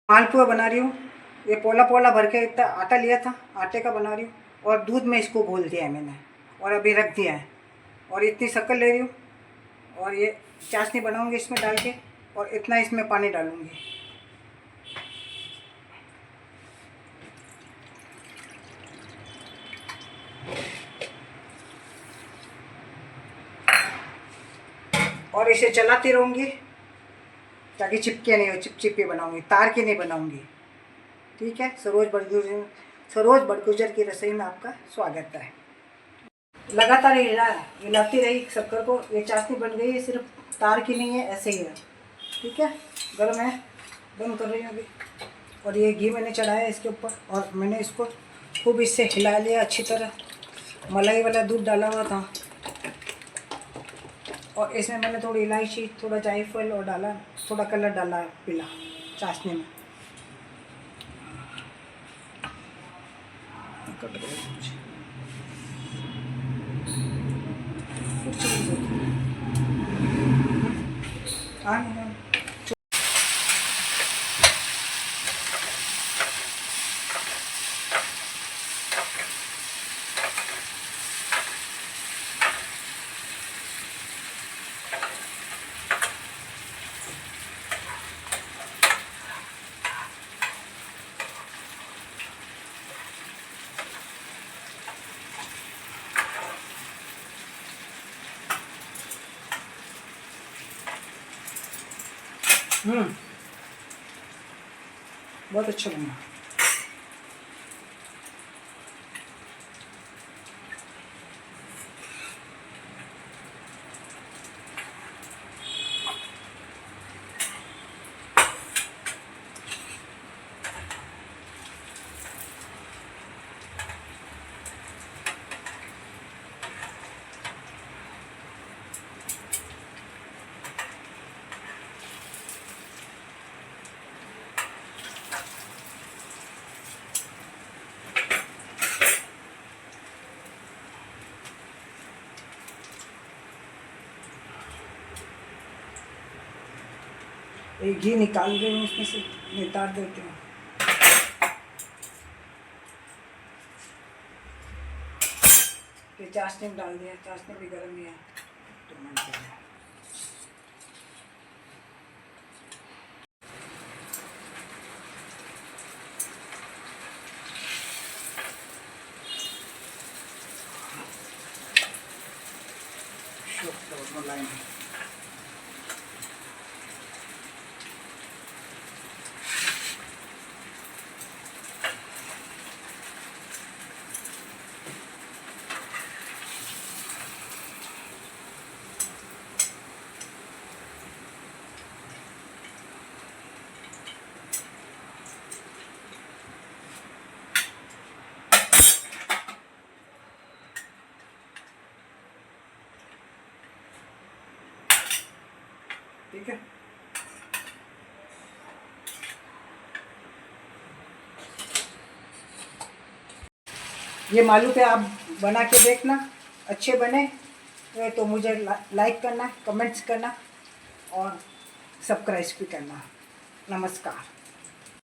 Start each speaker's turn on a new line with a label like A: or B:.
A: मालपुआ बना रही हूँ। ये पोला पोला भर के इतना आटा लिया था, आटे का बना रही हूँ। और दूध में इसको घोल दिया है मैंने और अभी रख दिया है। और इतनी शक्कर ले रही हूँ और ये चाशनी बनाऊँगी इसमें डाल के, और इतना इसमें पानी डालूँगी। और इसे चलाती रहूँगी ताकि चिपके नहीं हो, चिपचिपी बनाऊँगी, तार की नहीं बनाऊँगी। ठीक है। सरोज बड़गुजर की रसोई में आपका स्वागत है। लगातार हिलाती रही शक्कर को। ये चाशनी बन गई है, सिर्फ तार की नहीं है, ऐसे ही है। ठीक है। गर्म है, बंद कर रही हूँ अभी। और ये घी मैंने चढ़ाया है इसके ऊपर, और मैंने इसको खूब इससे हिला लिया अच्छी तरह। मलाई वाला दूध डाला हुआ था, और इसमें मैंने थोड़ी इलायची, थोड़ा जायफल और डाला, थोड़ा कलर डाला पीला चाशनी में। बहुत अच्छा बना। एक घी निकाल रही हूँ उसमें से, नितार देती हूँ। ये चाशनी में डाल दिया, चाशनी भी गर्म नहीं है तो मन कर रहा है। लाइन ठीक है। ये मालू पे आप बना के देखना, अच्छे बने तो मुझे लाइक करना, कमेंट्स करना और सब्सक्राइब भी करना। नमस्कार।